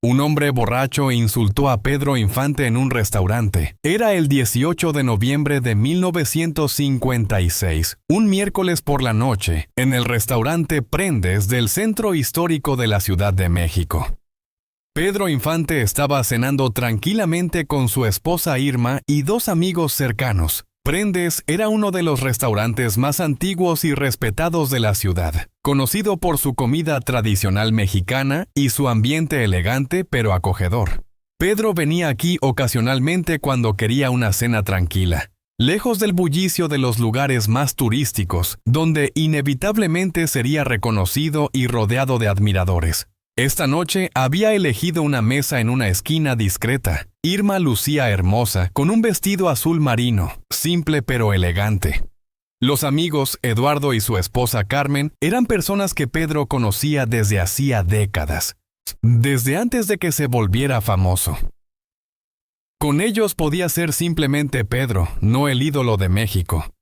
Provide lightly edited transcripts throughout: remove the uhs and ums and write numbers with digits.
Un hombre borracho insultó a Pedro Infante en un restaurante. Era el 18 de noviembre de 1956, un miércoles por la noche, en el restaurante Prendes del centro histórico de la Ciudad de México. Pedro Infante estaba cenando tranquilamente con su esposa Irma y dos amigos cercanos. Prendes era uno de los restaurantes más antiguos y respetados de la ciudad, conocido por su comida tradicional mexicana y su ambiente elegante pero acogedor. Pedro venía aquí ocasionalmente cuando quería una cena tranquila, lejos del bullicio de los lugares más turísticos, donde inevitablemente sería reconocido y rodeado de admiradores. Esta noche había elegido una mesa en una esquina discreta. Irma lucía hermosa, con un vestido azul marino, simple pero elegante. Los amigos, Eduardo y su esposa Carmen, eran personas que Pedro conocía desde hacía décadas, desde antes de que se volviera famoso. Con ellos podía ser simplemente Pedro, no el ídolo de México.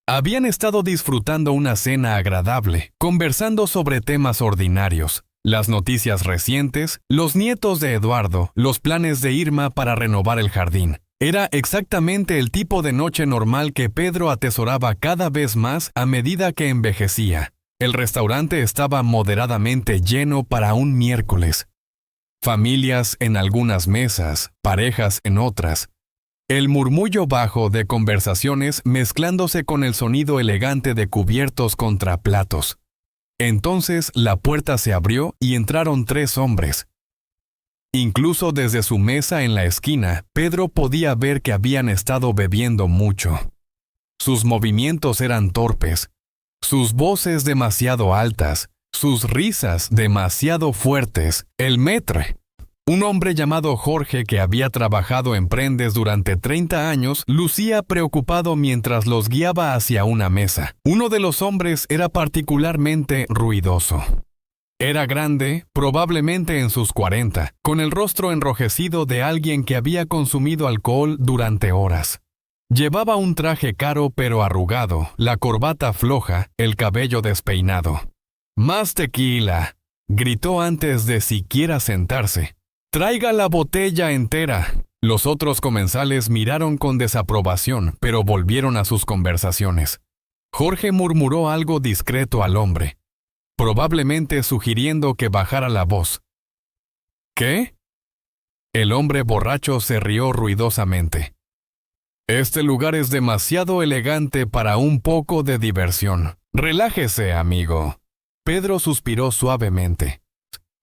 Habían estado disfrutando una cena agradable, conversando sobre temas ordinarios. Las noticias recientes, los nietos de Eduardo, los planes de Irma para renovar el jardín. Era exactamente el tipo de noche normal que Pedro atesoraba cada vez más a medida que envejecía. El restaurante estaba moderadamente lleno para un miércoles. Familias en algunas mesas, parejas en otras. El murmullo bajo de conversaciones mezclándose con el sonido elegante de cubiertos contra platos. Entonces la puerta se abrió y entraron tres hombres. Incluso desde su mesa en la esquina, Pedro podía ver que habían estado bebiendo mucho. Sus movimientos eran torpes, sus voces demasiado altas, sus risas demasiado fuertes. El maître, un hombre llamado Jorge que había trabajado en Prendes durante 30 años, lucía preocupado mientras los guiaba hacia una mesa. Uno de los hombres era particularmente ruidoso. Era grande, probablemente en sus 40, con el rostro enrojecido de alguien que había consumido alcohol durante horas. Llevaba un traje caro pero arrugado, la corbata floja, el cabello despeinado. «¡Más tequila!», gritó antes de siquiera sentarse. «¡Traiga la botella entera!». Los otros comensales miraron con desaprobación, pero volvieron a sus conversaciones. Jorge murmuró algo discreto al hombre, probablemente sugiriendo que bajara la voz. «¿Qué?». El hombre borracho se rió ruidosamente. «Este lugar es demasiado elegante para un poco de diversión. Relájese, amigo». Pedro suspiró suavemente.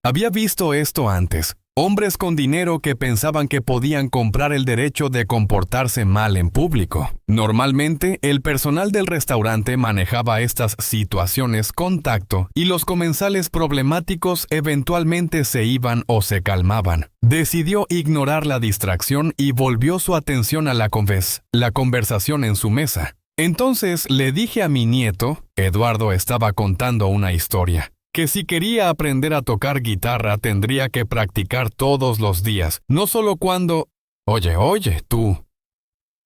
Había visto esto antes. Hombres con dinero que pensaban que podían comprar el derecho de comportarse mal en público. Normalmente, el personal del restaurante manejaba estas situaciones con tacto y los comensales problemáticos eventualmente se iban o se calmaban. Decidió ignorar la distracción y volvió su atención a la conversación en su mesa. Entonces le dije a mi nieto, Eduardo estaba contando una historia, que si quería aprender a tocar guitarra tendría que practicar todos los días, no solo cuando... Oye, tú.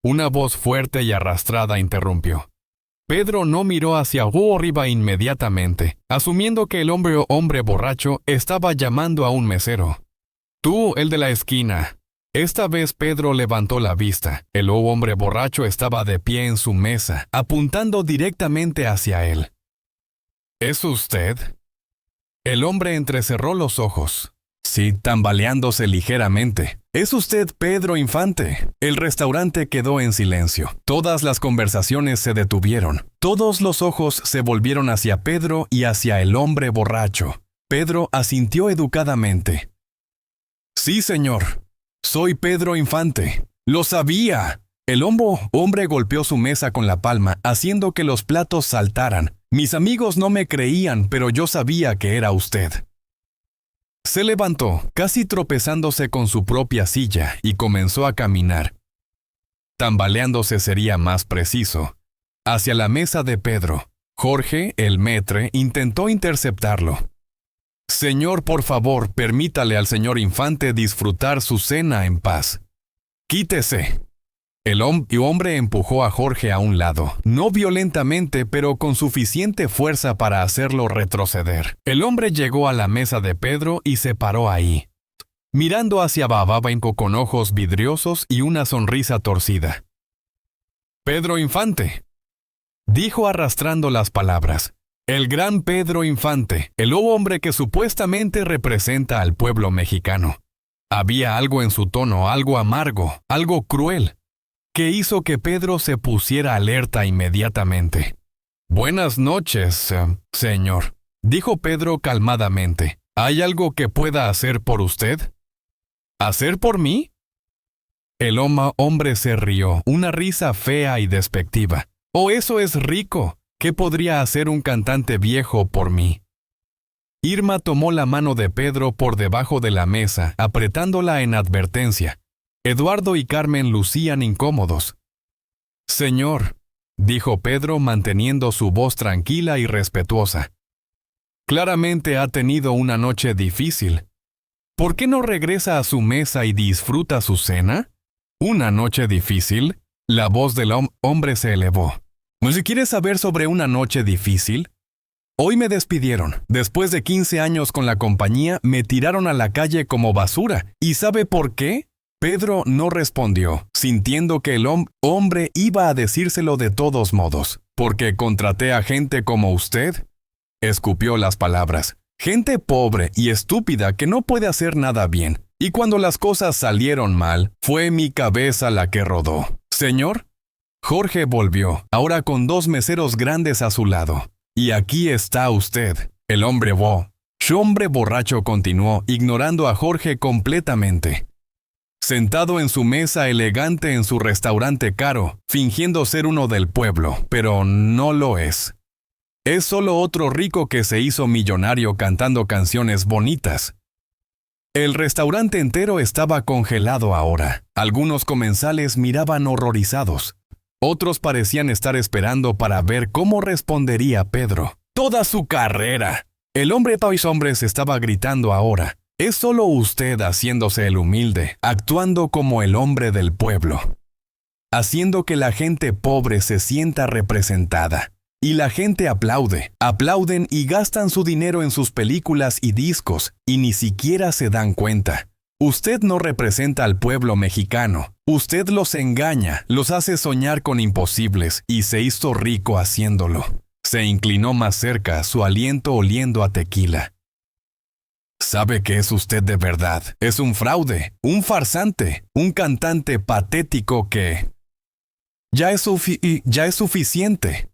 Una voz fuerte y arrastrada interrumpió. Pedro no miró hacia arriba inmediatamente, asumiendo que el hombre borracho estaba llamando a un mesero. «Tú, el de la esquina». Esta vez Pedro levantó la vista. El hombre borracho estaba de pie en su mesa, apuntando directamente hacia él. «¿Es usted?». El hombre entrecerró los ojos. Sí, tambaleándose ligeramente. «¿Es usted Pedro Infante?». El restaurante quedó en silencio. Todas las conversaciones se detuvieron. Todos los ojos se volvieron hacia Pedro y hacia el hombre borracho. Pedro asintió educadamente. «Sí, señor. Soy Pedro Infante». «¡Lo sabía!». El hombre golpeó su mesa con la palma, haciendo que los platos saltaran. «Mis amigos no me creían, pero yo sabía que era usted». Se levantó, casi tropezándose con su propia silla, y comenzó a caminar. Tambaleándose sería más preciso, hacia la mesa de Pedro. Jorge, el maître, intentó interceptarlo. «Señor, por favor, permítale al señor Infante disfrutar su cena en paz». «Quítese». El hombre empujó a Jorge a un lado, no violentamente, pero con suficiente fuerza para hacerlo retroceder. El hombre llegó a la mesa de Pedro y se paró ahí. mirando hacia Bababenco con ojos vidriosos y una sonrisa torcida. «Pedro Infante», dijo arrastrando las palabras. «El gran Pedro Infante, el hombre que supuestamente representa al pueblo mexicano». Había algo en su tono, algo amargo, algo cruel, que hizo que Pedro se pusiera alerta inmediatamente. «Buenas noches, señor», dijo Pedro calmadamente. «¿Hay algo que pueda hacer por usted?» «¿Hacer por mí?» El hombre se rió, una risa fea y despectiva. «Oh, eso es rico. ¿Qué podría hacer un cantante viejo por mí?» Irma tomó la mano de Pedro por debajo de la mesa, apretándola en advertencia. Eduardo y Carmen lucían incómodos. «Señor», dijo Pedro manteniendo su voz tranquila y respetuosa. «Claramente ha tenido una noche difícil. ¿Por qué no regresa a su mesa y disfruta su cena?» «¿Una noche difícil?» La voz del hombre se elevó. «Si quieres saber sobre una noche difícil, hoy me despidieron. Después de 15 años con la compañía, me tiraron a la calle como basura. ¿Y sabe por qué?» Pedro no respondió, sintiendo que el hombre iba a decírselo de todos modos. «¿Porque contraté a gente como usted?» Escupió las palabras. «Gente pobre y estúpida que no puede hacer nada bien. Y cuando las cosas salieron mal, fue mi cabeza la que rodó. Señor». Jorge volvió, ahora con 2 meseros grandes a su lado. «Y aquí está usted, el hombre Su hombre borracho continuó, ignorando a Jorge completamente. Sentado en su mesa elegante en su restaurante caro, fingiendo ser uno del pueblo, pero no lo es. Es solo otro rico que se hizo millonario cantando canciones bonitas». El restaurante entero estaba congelado ahora. Algunos comensales miraban horrorizados. Otros parecían estar esperando para ver cómo respondería Pedro. «Toda su carrera». El hombre de los hombres estaba gritando ahora. «Es solo usted haciéndose el humilde, actuando como el hombre del pueblo, haciendo que la gente pobre se sienta representada. Y la gente aplauden y gastan su dinero en sus películas y discos, y ni siquiera se dan cuenta. Usted no representa al pueblo mexicano. Usted los engaña, los hace soñar con imposibles, y se hizo rico haciéndolo». Se inclinó más cerca, su aliento oliendo a tequila. «¿Sabe qué es usted de verdad? Es un fraude, un farsante, un cantante patético que... Ya es suficiente».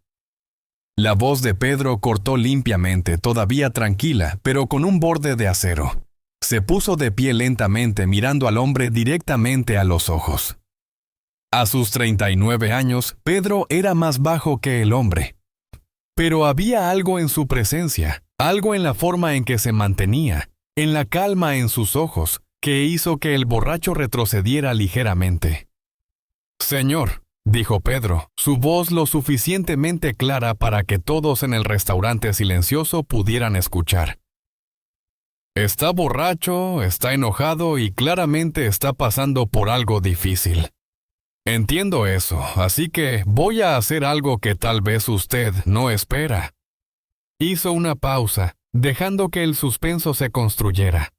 La voz de Pedro cortó limpiamente, todavía tranquila, pero con un borde de acero. Se puso de pie lentamente, mirando al hombre directamente a los ojos. A sus 39 años, Pedro era más bajo que el hombre. Pero había algo en su presencia, algo en la forma en que se mantenía, en la calma en sus ojos, que hizo que el borracho retrocediera ligeramente. «Señor», dijo Pedro, su voz lo suficientemente clara para que todos en el restaurante silencioso pudieran escuchar. «Está borracho, está enojado y claramente está pasando por algo difícil. Entiendo eso, así que voy a hacer algo que tal vez usted no espera». Hizo una pausa, dejando que el suspenso se construyera.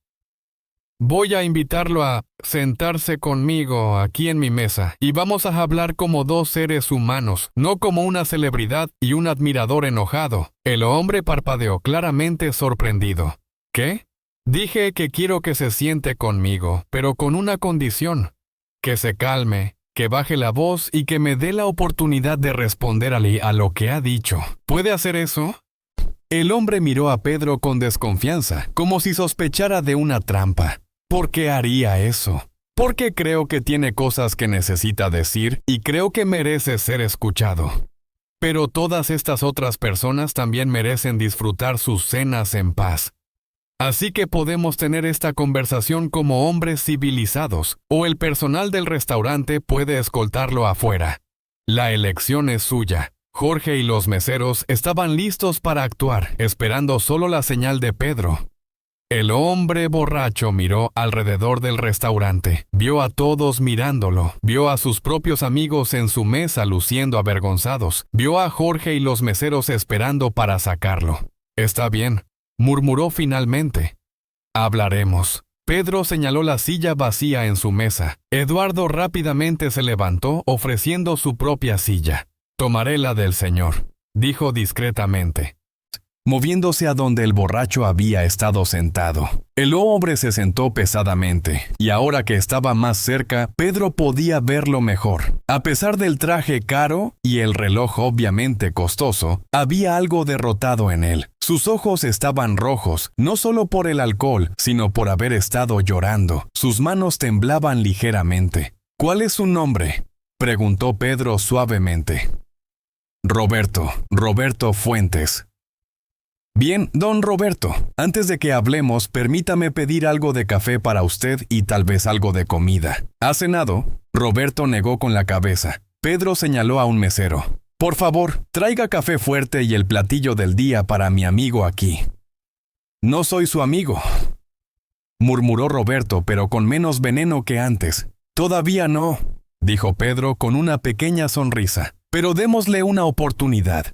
«Voy a invitarlo a sentarse conmigo aquí en mi mesa, y vamos a hablar como 2 seres humanos, no como una celebridad y un admirador enojado». El hombre parpadeó claramente sorprendido. «¿Qué?» «Dije que quiero que se siente conmigo, pero con una condición: que se calme, que baje la voz y que me dé la oportunidad de responder a lo que ha dicho. ¿Puede hacer eso?» El hombre miró a Pedro con desconfianza, como si sospechara de una trampa. «¿Por qué haría eso? Porque creo que tiene cosas que necesita decir y creo que merece ser escuchado. Pero todas estas otras personas también merecen disfrutar sus cenas en paz. Así que podemos tener esta conversación como hombres civilizados, o el personal del restaurante puede escoltarlo afuera. La elección es suya». Jorge y los meseros estaban listos para actuar, esperando solo la señal de Pedro. El hombre borracho miró alrededor del restaurante, vio a todos mirándolo, vio a sus propios amigos en su mesa luciendo avergonzados, vio a Jorge y los meseros esperando para sacarlo. «Está bien», murmuró finalmente. «Hablaremos». Pedro señaló la silla vacía en su mesa. Eduardo rápidamente se levantó, ofreciendo su propia silla. «Tomaré la del señor», dijo discretamente, moviéndose a donde el borracho había estado sentado. El hombre se sentó pesadamente, y ahora que estaba más cerca, Pedro podía verlo mejor. A pesar del traje caro y el reloj obviamente costoso, había algo derrotado en él. Sus ojos estaban rojos, no solo por el alcohol, sino por haber estado llorando. Sus manos temblaban ligeramente. «¿Cuál es su nombre?», preguntó Pedro suavemente. Roberto Fuentes». «Bien, don Roberto, antes de que hablemos, permítame pedir algo de café para usted y tal vez algo de comida. ¿Ha cenado?». Roberto negó con la cabeza. Pedro señaló a un mesero. «Por favor, traiga café fuerte y el platillo del día para mi amigo aquí». «No soy su amigo», murmuró Roberto, pero con menos veneno que antes. «Todavía no», dijo Pedro con una pequeña sonrisa. «Pero démosle una oportunidad».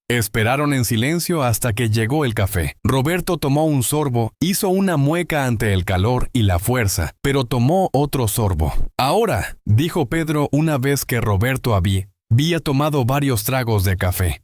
Esperaron en silencio hasta que llegó el café. Roberto tomó un sorbo, hizo una mueca ante el calor y la fuerza, pero tomó otro sorbo. «Ahora», dijo Pedro una vez que Roberto había tomado varios tragos de café.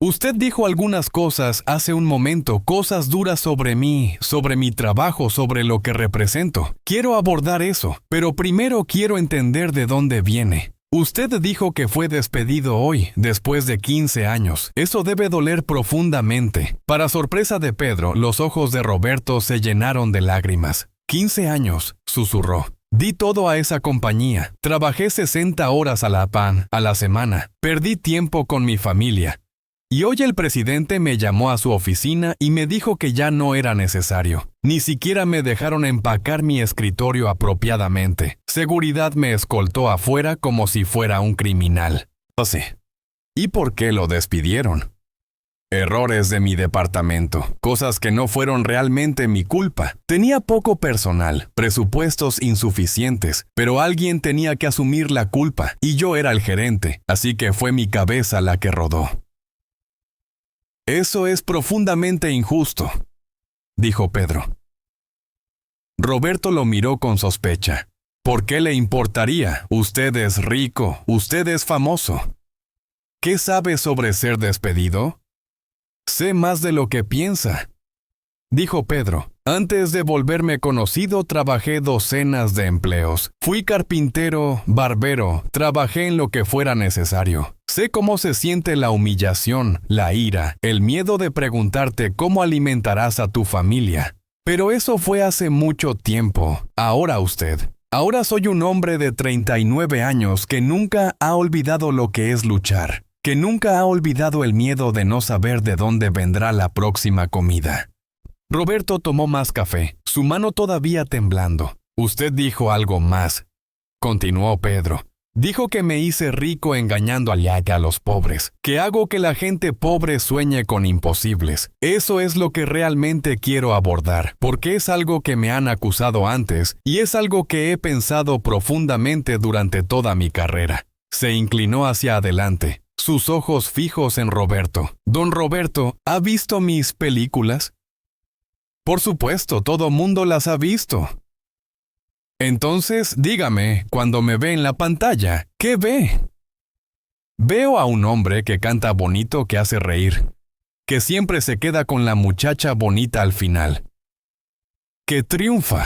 «Usted dijo algunas cosas hace un momento, cosas duras sobre mí, sobre mi trabajo, sobre lo que represento. Quiero abordar eso, pero primero quiero entender de dónde viene. Usted dijo que fue despedido hoy, después de 15 años. Eso debe doler profundamente». Para sorpresa de Pedro, los ojos de Roberto se llenaron de lágrimas. «15 años», susurró. «Di todo a esa compañía. Trabajé 60 horas a la semana. Perdí tiempo con mi familia. Y hoy el presidente me llamó a su oficina y me dijo que ya no era necesario. Ni siquiera me dejaron empacar mi escritorio apropiadamente. Seguridad me escoltó afuera como si fuera un criminal». «¿Y por qué lo despidieron?». «Errores de mi departamento, cosas que no fueron realmente mi culpa. Tenía poco personal, presupuestos insuficientes, pero alguien tenía que asumir la culpa, y yo era el gerente, así que fue mi cabeza la que rodó». «Eso es profundamente injusto», dijo Pedro. Roberto lo miró con sospecha. «¿Por qué le importaría? Usted es rico, usted es famoso. ¿Qué sabe sobre ser despedido?». «Sé más de lo que piensa», dijo Pedro. «Antes de volverme conocido, trabajé docenas de empleos. Fui carpintero, barbero, trabajé en lo que fuera necesario. Sé cómo se siente la humillación, la ira, el miedo de preguntarte cómo alimentarás a tu familia. Pero eso fue hace mucho tiempo. Ahora soy un hombre de 39 años que nunca ha olvidado lo que es luchar, que nunca ha olvidado el miedo de no saber de dónde vendrá la próxima comida». Roberto tomó más café, su mano todavía temblando. «Usted dijo algo más», continuó Pedro. «Dijo que me hice rico engañando a los pobres, que hago que la gente pobre sueñe con imposibles. Eso es lo que realmente quiero abordar, porque es algo que me han acusado antes y es algo que he pensado profundamente durante toda mi carrera». Se inclinó hacia adelante, sus ojos fijos en Roberto. «Don Roberto, ¿ha visto mis películas?». «Por supuesto, todo mundo las ha visto». «Entonces, dígame, cuando me ve en la pantalla, ¿qué ve?». «Veo a un hombre que canta bonito, que hace reír, que siempre se queda con la muchacha bonita al final, que triunfa»,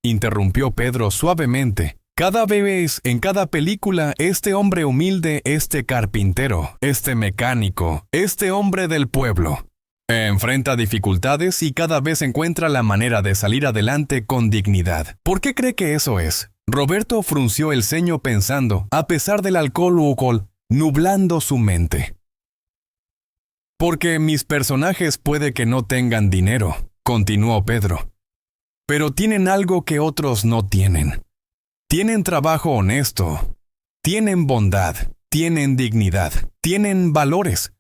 interrumpió Pedro suavemente. «Cada vez, en cada película, este hombre humilde, este carpintero, este mecánico, este hombre del pueblo, enfrenta dificultades y cada vez encuentra la manera de salir adelante con dignidad. ¿Por qué cree que eso es?». Roberto frunció el ceño pensando, a pesar del alcohol, nublando su mente. «Porque mis personajes puede que no tengan dinero», continuó Pedro, «pero tienen algo que otros no tienen. Tienen trabajo honesto, tienen bondad, tienen dignidad, tienen valores.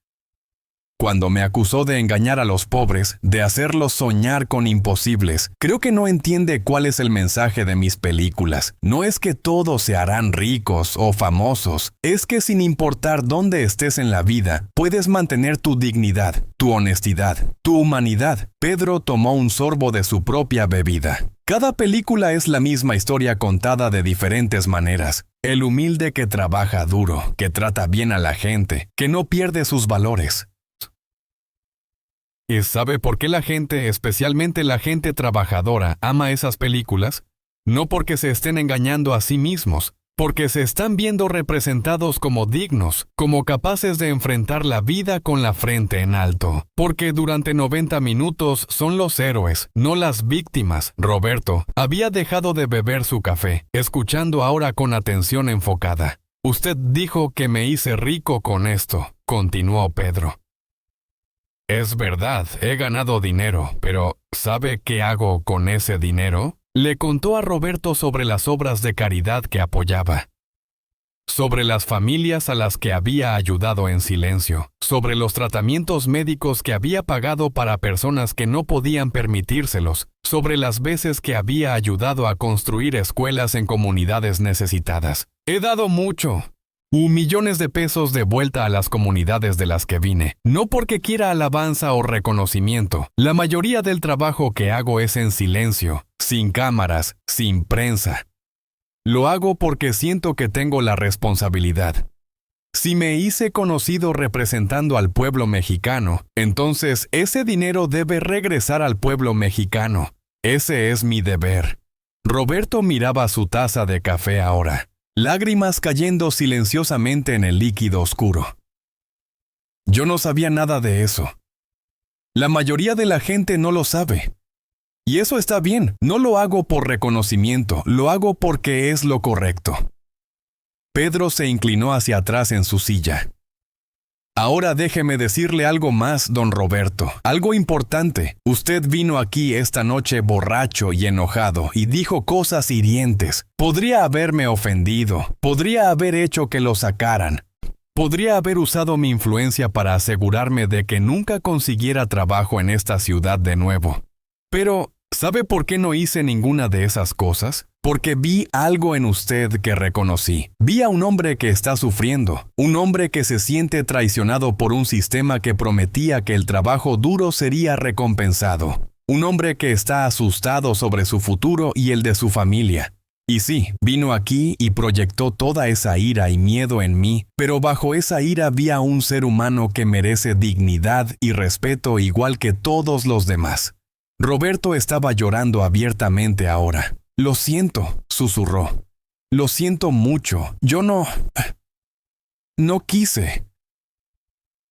cuando me acusó de engañar a los pobres, de hacerlos soñar con imposibles. Creo que no entiende cuál es el mensaje de mis películas. No es que todos se harán ricos o famosos, es que sin importar dónde estés en la vida, puedes mantener tu dignidad, tu honestidad, tu humanidad. Pedro tomó un sorbo de su propia bebida. Cada película es la misma historia contada de diferentes maneras. El humilde que trabaja duro, que trata bien a la gente, que no pierde sus valores. ¿Y sabe por qué la gente, especialmente la gente trabajadora, ama esas películas? No porque se estén engañando a sí mismos, porque se están viendo representados como dignos, como capaces de enfrentar la vida con la frente en alto. Porque durante 90 minutos son los héroes, no las víctimas. Roberto había dejado de beber su café, escuchando ahora con atención enfocada. Usted dijo que me hice rico con esto, continuó Pedro. Es verdad, he ganado dinero, pero ¿sabe qué hago con ese dinero? Le contó a Roberto sobre las obras de caridad que apoyaba, sobre las familias a las que había ayudado en silencio, sobre los tratamientos médicos que había pagado para personas que no podían permitírselos, sobre las veces que había ayudado a construir escuelas en comunidades necesitadas. He dado mucho. Millones de pesos de vuelta a las comunidades de las que vine, no porque quiera alabanza o reconocimiento. La mayoría del trabajo que hago es en silencio, sin cámaras, sin prensa. Lo hago porque siento que tengo la responsabilidad. Si me hice conocido representando al pueblo mexicano, entonces ese dinero debe regresar al pueblo mexicano. Ese es mi deber. Roberto miraba su taza de café ahora. Lágrimas cayendo silenciosamente en el líquido oscuro. Yo no sabía nada de eso. La mayoría de la gente no lo sabe. Y eso está bien, no lo hago por reconocimiento, lo hago porque es lo correcto. Pedro se inclinó hacia atrás en su silla. Ahora déjeme decirle algo más, don Roberto, algo importante. Usted vino aquí esta noche borracho y enojado y dijo cosas hirientes. Podría haberme ofendido, podría haber hecho que lo sacaran. Podría haber usado mi influencia para asegurarme de que nunca consiguiera trabajo en esta ciudad de nuevo. Pero, ¿sabe por qué no hice ninguna de esas cosas? Porque vi algo en usted que reconocí. Vi a un hombre que está sufriendo, un hombre que se siente traicionado por un sistema que prometía que el trabajo duro sería recompensado. Un hombre que está asustado sobre su futuro y el de su familia. Y sí, vino aquí y proyectó toda esa ira y miedo en mí, pero bajo esa ira vi a un ser humano que merece dignidad y respeto igual que todos los demás. Roberto estaba llorando abiertamente ahora. Lo siento, susurró. Lo siento mucho. Yo no quise.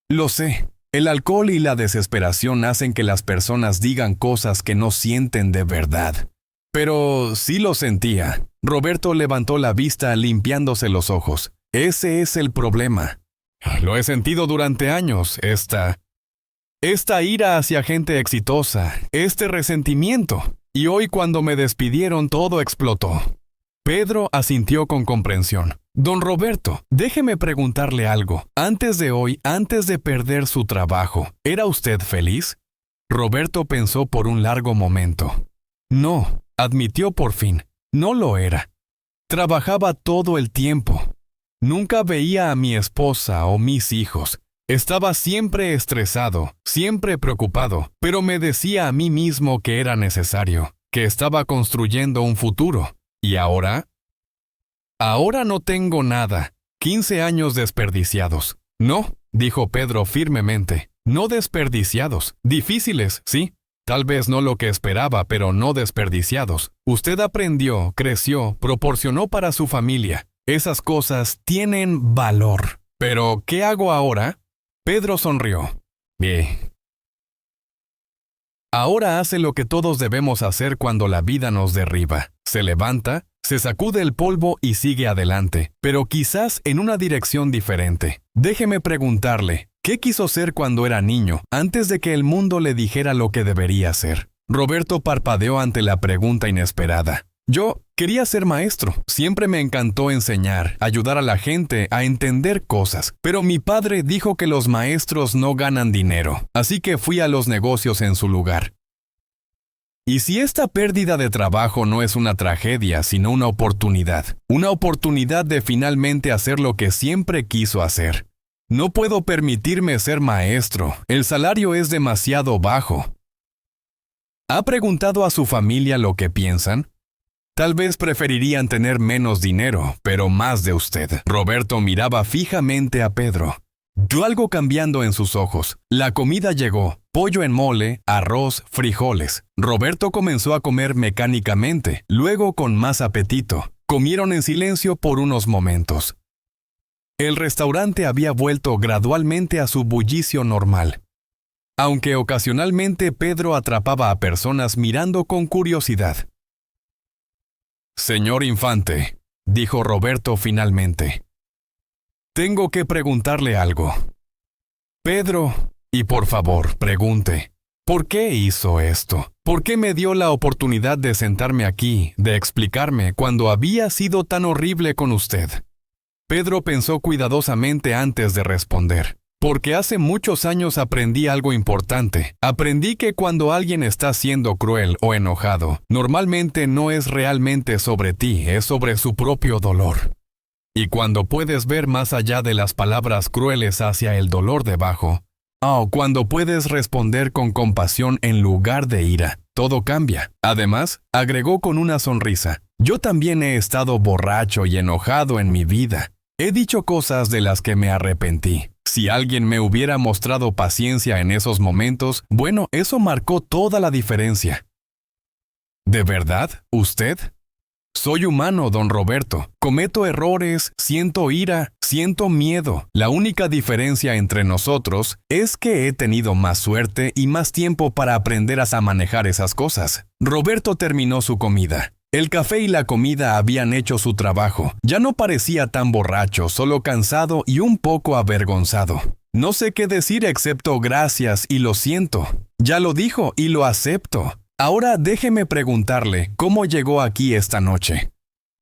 Lo sé. El alcohol y la desesperación hacen que las personas digan cosas que no sienten de verdad. Pero sí lo sentía. Roberto levantó la vista limpiándose los ojos. Ese es el problema. Lo he sentido durante años, esta ira hacia gente exitosa, este resentimiento. Y hoy cuando me despidieron todo explotó. Pedro asintió con comprensión. Don Roberto, déjeme preguntarle algo. Antes de hoy, antes de perder su trabajo, ¿era usted feliz? Roberto pensó por un largo momento. No, admitió por fin, no lo era. Trabajaba todo el tiempo. Nunca veía a mi esposa o mis hijos. Estaba siempre estresado, siempre preocupado, pero me decía a mí mismo que era necesario, que estaba construyendo un futuro. ¿Y ahora? Ahora no tengo nada. 15 años desperdiciados. No, dijo Pedro firmemente, no desperdiciados. Difíciles, sí. Tal vez no lo que esperaba, pero no desperdiciados. Usted aprendió, creció, proporcionó para su familia. Esas cosas tienen valor. ¿Pero qué hago ahora? Pedro sonrió. Bien. Ahora hace lo que todos debemos hacer cuando la vida nos derriba. Se levanta, se sacude el polvo y sigue adelante, pero quizás en una dirección diferente. Déjeme preguntarle, ¿qué quiso ser cuando era niño, antes de que el mundo le dijera lo que debería hacer? Roberto parpadeó ante la pregunta inesperada. Yo quería ser maestro. Siempre me encantó enseñar, ayudar a la gente a entender cosas. Pero mi padre dijo que los maestros no ganan dinero, así que fui a los negocios en su lugar. Y si esta pérdida de trabajo no es una tragedia, sino una oportunidad de finalmente hacer lo que siempre quiso hacer. No puedo permitirme ser maestro, el salario es demasiado bajo. ¿Ha preguntado a su familia lo que piensan? Tal vez preferirían tener menos dinero, pero más de usted. Roberto miraba fijamente a Pedro. Vio algo cambiando en sus ojos. La comida llegó. Pollo en mole, arroz, frijoles. Roberto comenzó a comer mecánicamente, luego con más apetito. Comieron en silencio por unos momentos. El restaurante había vuelto gradualmente a su bullicio normal. Aunque ocasionalmente Pedro atrapaba a personas mirando con curiosidad. Señor Infante, dijo Roberto finalmente. Tengo que preguntarle algo. Pedro, y por favor, pregunte, ¿por qué hizo esto? ¿Por qué me dio la oportunidad de sentarme aquí, de explicarme cuando había sido tan horrible con usted? Pedro pensó cuidadosamente antes de responder. Porque hace muchos años aprendí algo importante. Aprendí que cuando alguien está siendo cruel o enojado, normalmente no es realmente sobre ti, es sobre su propio dolor. Y cuando puedes ver más allá de las palabras crueles hacia el dolor debajo, cuando puedes responder con compasión en lugar de ira, todo cambia. Además, agregó con una sonrisa, yo también he estado borracho y enojado en mi vida. He dicho cosas de las que me arrepentí. Si alguien me hubiera mostrado paciencia en esos momentos, bueno, eso marcó toda la diferencia. ¿De verdad? ¿Usted? Soy humano, don Roberto. Cometo errores, siento ira, siento miedo. La única diferencia entre nosotros es que he tenido más suerte y más tiempo para aprender a manejar esas cosas. Roberto terminó su comida. El café y la comida habían hecho su trabajo. Ya no parecía tan borracho, solo cansado y un poco avergonzado. No sé qué decir excepto gracias y lo siento. Ya lo dijo y lo acepto. Ahora déjeme preguntarle cómo llegó aquí esta noche.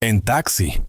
En taxi.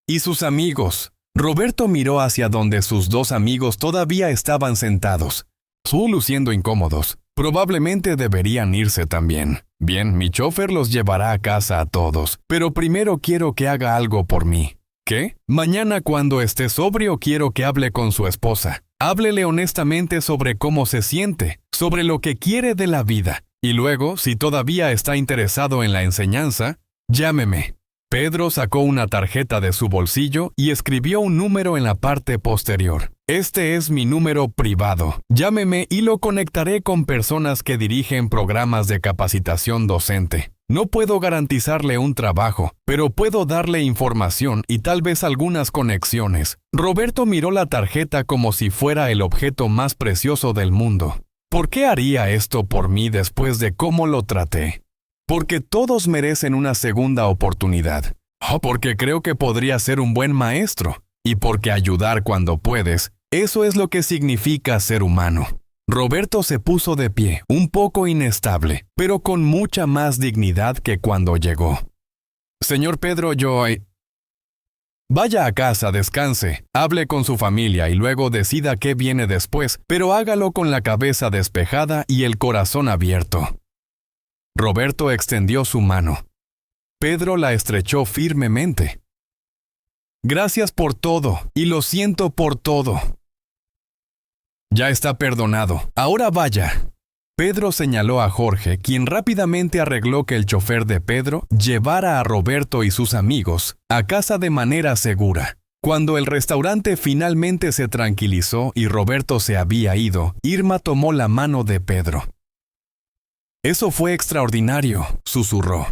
¿Y sus amigos? Roberto miró hacia donde sus dos amigos todavía estaban sentados, luciendo incómodos. Probablemente deberían irse también. Bien, mi chofer los llevará a casa a todos, pero primero quiero que haga algo por mí. ¿Qué? Mañana cuando esté sobrio quiero que hable con su esposa. Háblele honestamente sobre cómo se siente, sobre lo que quiere de la vida. Y luego, si todavía está interesado en la enseñanza, llámeme. Pedro sacó una tarjeta de su bolsillo y escribió un número en la parte posterior. Este es mi número privado. Llámeme y lo conectaré con personas que dirigen programas de capacitación docente. No puedo garantizarle un trabajo, pero puedo darle información y tal vez algunas conexiones. Roberto miró la tarjeta como si fuera el objeto más precioso del mundo. ¿Por qué haría esto por mí después de cómo lo traté? Porque todos merecen una segunda oportunidad. Porque creo que podría ser un buen maestro. Y porque ayudar cuando puedes, eso es lo que significa ser humano. Roberto se puso de pie, un poco inestable, pero con mucha más dignidad que cuando llegó. Señor Pedro, Vaya a casa, descanse, hable con su familia y luego decida qué viene después, pero hágalo con la cabeza despejada y el corazón abierto. Roberto extendió su mano. Pedro la estrechó firmemente. Gracias por todo, y lo siento por todo. Ya está perdonado. Ahora vaya. Pedro señaló a Jorge, quien rápidamente arregló que el chofer de Pedro llevara a Roberto y sus amigos a casa de manera segura. Cuando el restaurante finalmente se tranquilizó y Roberto se había ido, Irma tomó la mano de Pedro. Eso fue extraordinario, susurró.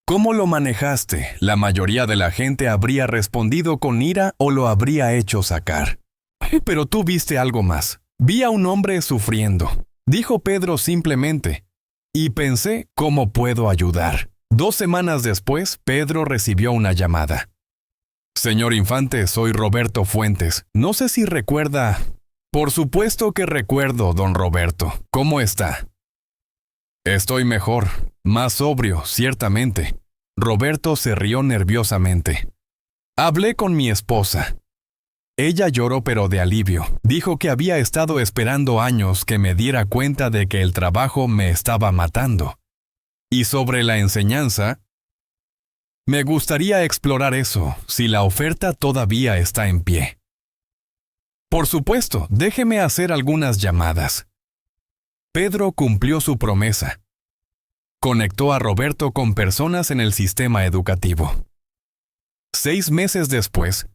¿Cómo lo manejaste? La mayoría de la gente habría respondido con ira o lo habría hecho sacar. Pero tú viste algo más. Vi a un hombre sufriendo, dijo Pedro simplemente, y pensé, ¿cómo puedo ayudar? 2 semanas después, Pedro recibió una llamada. Señor Infante, soy Roberto Fuentes. No sé si recuerda. Por supuesto que recuerdo, don Roberto. ¿Cómo está? Estoy mejor, más sobrio, ciertamente. Roberto se rió nerviosamente. Hablé con mi esposa. Ella lloró pero de alivio. Dijo que había estado esperando años que me diera cuenta de que el trabajo me estaba matando. Y sobre la enseñanza, me gustaría explorar eso, si la oferta todavía está en pie. Por supuesto, déjeme hacer algunas llamadas. Pedro cumplió su promesa. Conectó a Roberto con personas en el sistema educativo. 6 meses después,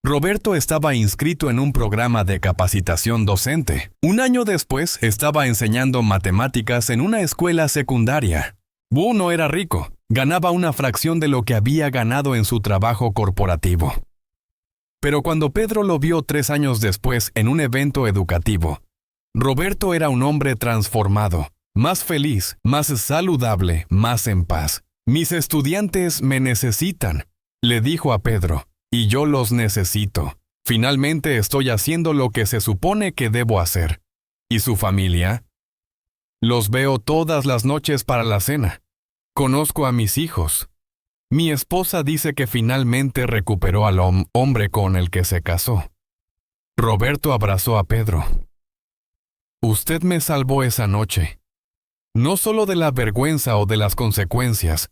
Roberto estaba inscrito en un programa de capacitación docente. 1 año después, estaba enseñando matemáticas en una escuela secundaria. No era rico, ganaba una fracción de lo que había ganado en su trabajo corporativo. Pero cuando Pedro lo vio 3 años después en un evento educativo, Roberto era un hombre transformado, más feliz, más saludable, más en paz. Mis estudiantes me necesitan, le dijo a Pedro, y yo los necesito. Finalmente estoy haciendo lo que se supone que debo hacer. ¿Y su familia? Los veo todas las noches para la cena. Conozco a mis hijos. Mi esposa dice que finalmente recuperó al hombre con el que se casó. Roberto abrazó a Pedro. Usted me salvó esa noche. No solo de la vergüenza o de las consecuencias,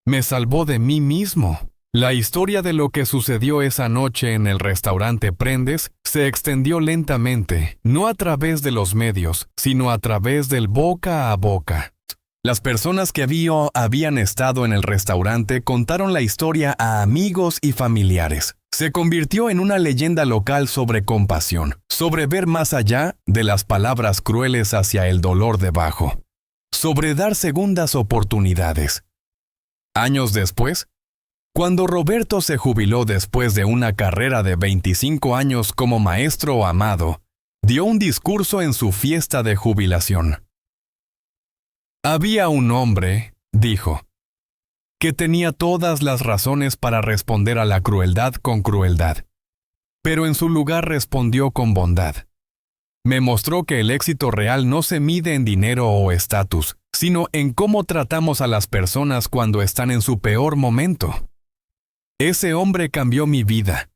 me salvó de mí mismo. La historia de lo que sucedió esa noche en el restaurante Prendes se extendió lentamente, no a través de los medios, sino a través del boca a boca. Las personas que habían estado en el restaurante contaron la historia a amigos y familiares. Se convirtió en una leyenda local sobre compasión, sobre ver más allá de las palabras crueles hacia el dolor debajo, sobre dar segundas oportunidades. Años después, cuando Roberto se jubiló después de una carrera de 25 años como maestro amado, dio un discurso en su fiesta de jubilación. Había un hombre, dijo, que tenía todas las razones para responder a la crueldad con crueldad, pero en su lugar respondió con bondad. Me mostró que el éxito real no se mide en dinero o estatus, sino en cómo tratamos a las personas cuando están en su peor momento. Ese hombre cambió mi vida,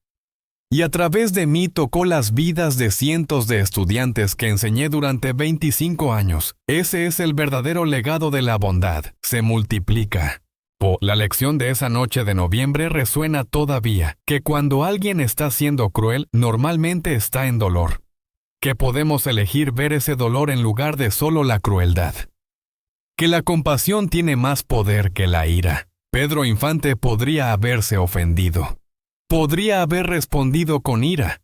y a través de mí tocó las vidas de cientos de estudiantes que enseñé durante 25 años. Ese es el verdadero legado de la bondad. Se multiplica. La lección de esa noche de noviembre resuena todavía, que cuando alguien está siendo cruel, normalmente está en dolor. Que podemos elegir ver ese dolor en lugar de solo la crueldad. Que la compasión tiene más poder que la ira. Pedro Infante podría haberse ofendido. Podría haber respondido con ira.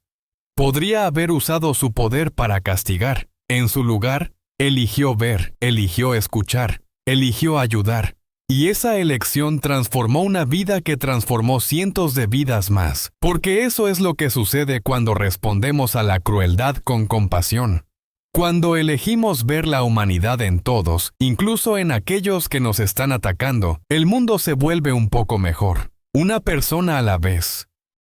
Podría haber usado su poder para castigar. En su lugar, eligió ver, eligió escuchar, eligió ayudar. Y esa elección transformó una vida que transformó cientos de vidas más. Porque eso es lo que sucede cuando respondemos a la crueldad con compasión. Cuando elegimos ver la humanidad en todos, incluso en aquellos que nos están atacando, el mundo se vuelve un poco mejor. Una persona a la vez.